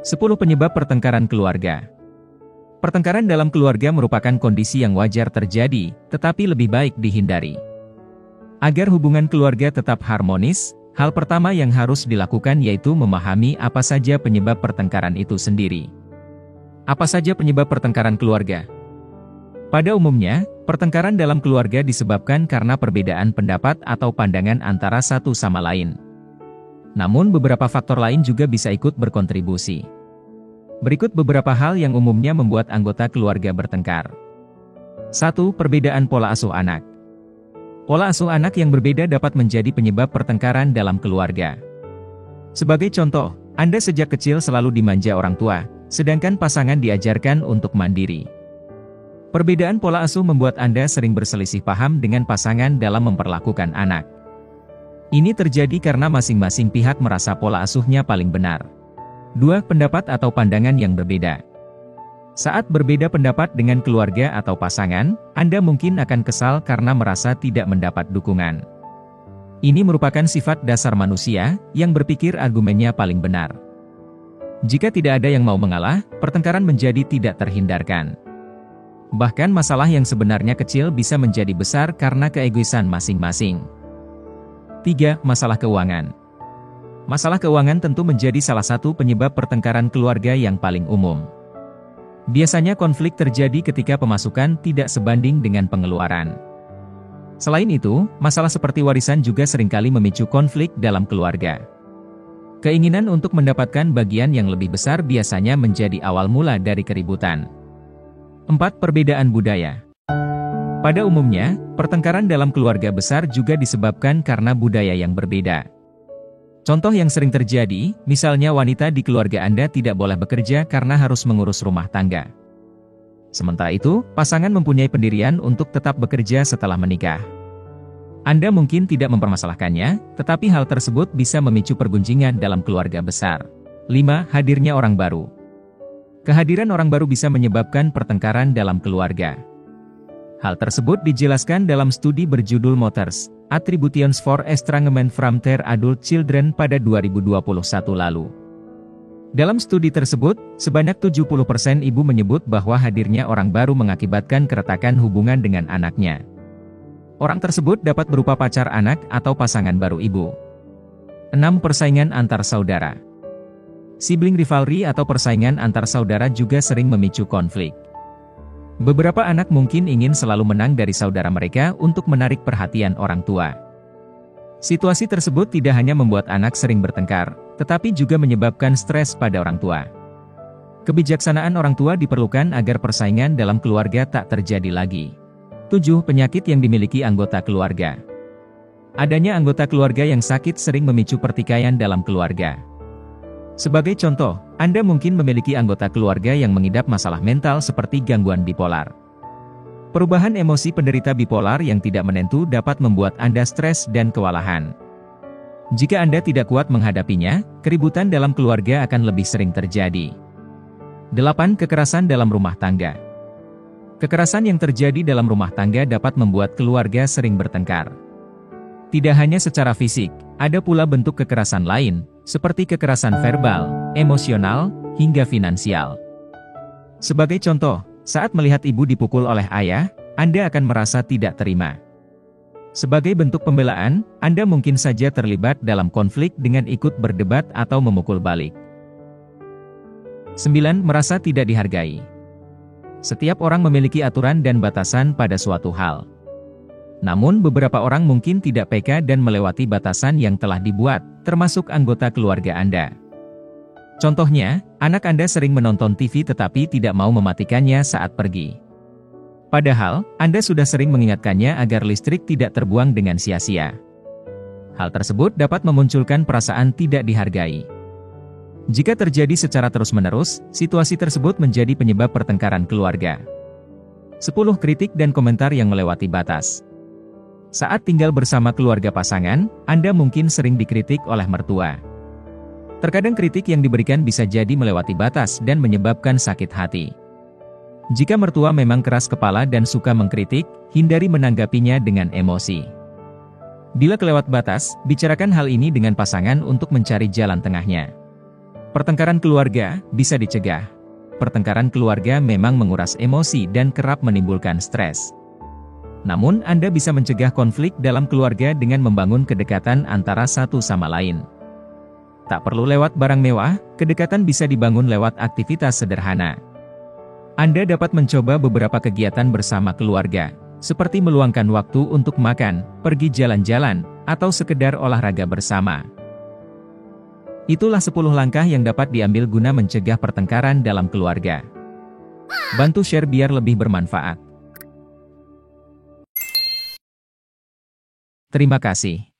10 penyebab pertengkaran keluarga. Pertengkaran dalam keluarga merupakan kondisi yang wajar terjadi, tetapi lebih baik dihindari. Agar hubungan keluarga tetap harmonis, hal pertama yang harus dilakukan yaitu memahami apa saja penyebab pertengkaran itu sendiri. Apa saja penyebab pertengkaran keluarga? Pada umumnya, pertengkaran dalam keluarga disebabkan karena perbedaan pendapat atau pandangan antara satu sama lain. Namun beberapa faktor lain juga bisa ikut berkontribusi. Berikut beberapa hal yang umumnya membuat anggota keluarga bertengkar. 1. Perbedaan pola asuh anak. Pola asuh anak yang berbeda dapat menjadi penyebab pertengkaran dalam keluarga. Sebagai contoh, Anda sejak kecil selalu dimanja orang tua, sedangkan pasangan diajarkan untuk mandiri. Perbedaan pola asuh membuat Anda sering berselisih paham dengan pasangan dalam memperlakukan anak. Ini terjadi karena masing-masing pihak merasa pola asuhnya paling benar. 2. Pendapat atau pandangan yang berbeda. Saat berbeda pendapat dengan keluarga atau pasangan, Anda mungkin akan kesal karena merasa tidak mendapat dukungan. Ini merupakan sifat dasar manusia, yang berpikir argumennya paling benar. Jika tidak ada yang mau mengalah, pertengkaran menjadi tidak terhindarkan. Bahkan masalah yang sebenarnya kecil bisa menjadi besar karena keegoisan masing-masing. 3. Masalah keuangan. Masalah keuangan tentu menjadi salah satu penyebab pertengkaran keluarga yang paling umum. Biasanya konflik terjadi ketika pemasukan tidak sebanding dengan pengeluaran. Selain itu, masalah seperti warisan juga seringkali memicu konflik dalam keluarga. Keinginan untuk mendapatkan bagian yang lebih besar biasanya menjadi awal mula dari keributan. 4. Perbedaan budaya. Pada umumnya, pertengkaran dalam keluarga besar juga disebabkan karena budaya yang berbeda. Contoh yang sering terjadi, misalnya wanita di keluarga Anda tidak boleh bekerja karena harus mengurus rumah tangga. Sementara itu, pasangan mempunyai pendirian untuk tetap bekerja setelah menikah. Anda mungkin tidak mempermasalahkannya, tetapi hal tersebut bisa memicu pergunjingan dalam keluarga besar. 5. Hadirnya orang baru. Kehadiran orang baru bisa menyebabkan pertengkaran dalam keluarga. Hal tersebut dijelaskan dalam studi berjudul Mothers, Attributions for Estrangement from Their Adult Children pada 2021 lalu. Dalam studi tersebut, sebanyak 70% ibu menyebut bahwa hadirnya orang baru mengakibatkan keretakan hubungan dengan anaknya. Orang tersebut dapat berupa pacar anak atau pasangan baru ibu. 6. Persaingan antar saudara. Sibling rivalry atau persaingan antar saudara juga sering memicu konflik. Beberapa anak mungkin ingin selalu menang dari saudara mereka untuk menarik perhatian orang tua. Situasi tersebut tidak hanya membuat anak sering bertengkar, tetapi juga menyebabkan stres pada orang tua. Kebijaksanaan orang tua diperlukan agar persaingan dalam keluarga tak terjadi lagi. 7. Penyakit yang dimiliki anggota keluarga. Adanya anggota keluarga yang sakit sering memicu pertikaian dalam keluarga. Sebagai contoh, Anda mungkin memiliki anggota keluarga yang mengidap masalah mental seperti gangguan bipolar. Perubahan emosi penderita bipolar yang tidak menentu dapat membuat Anda stres dan kewalahan. Jika Anda tidak kuat menghadapinya, keributan dalam keluarga akan lebih sering terjadi. 8. Kekerasan dalam rumah tangga. Kekerasan yang terjadi dalam rumah tangga dapat membuat keluarga sering bertengkar. Tidak hanya secara fisik, ada pula bentuk kekerasan lain, seperti kekerasan verbal, emosional, hingga finansial. Sebagai contoh, saat melihat ibu dipukul oleh ayah, Anda akan merasa tidak terima. Sebagai bentuk pembelaan, Anda mungkin saja terlibat dalam konflik dengan ikut berdebat atau memukul balik. 9. Merasa tidak dihargai. Setiap orang memiliki aturan dan batasan pada suatu hal. Namun beberapa orang mungkin tidak peka dan melewati batasan yang telah dibuat, termasuk anggota keluarga Anda. Contohnya, anak Anda sering menonton TV tetapi tidak mau mematikannya saat pergi. Padahal, Anda sudah sering mengingatkannya agar listrik tidak terbuang dengan sia-sia. Hal tersebut dapat memunculkan perasaan tidak dihargai. Jika terjadi secara terus-menerus, situasi tersebut menjadi penyebab pertengkaran keluarga. 10. Kritik dan komentar yang melewati batas. Saat tinggal bersama keluarga pasangan, Anda mungkin sering dikritik oleh mertua. Terkadang kritik yang diberikan bisa jadi melewati batas dan menyebabkan sakit hati. Jika mertua memang keras kepala dan suka mengkritik, hindari menanggapinya dengan emosi. Bila kelewat batas, bicarakan hal ini dengan pasangan untuk mencari jalan tengahnya. Pertengkaran keluarga bisa dicegah. Pertengkaran keluarga memang menguras emosi dan kerap menimbulkan stres. Namun, Anda bisa mencegah konflik dalam keluarga dengan membangun kedekatan antara satu sama lain. Tak perlu lewat barang mewah, kedekatan bisa dibangun lewat aktivitas sederhana. Anda dapat mencoba beberapa kegiatan bersama keluarga, seperti meluangkan waktu untuk makan, pergi jalan-jalan, atau sekedar olahraga bersama. Itulah 10 langkah yang dapat diambil guna mencegah pertengkaran dalam keluarga. Bantu share biar lebih bermanfaat. Terima kasih.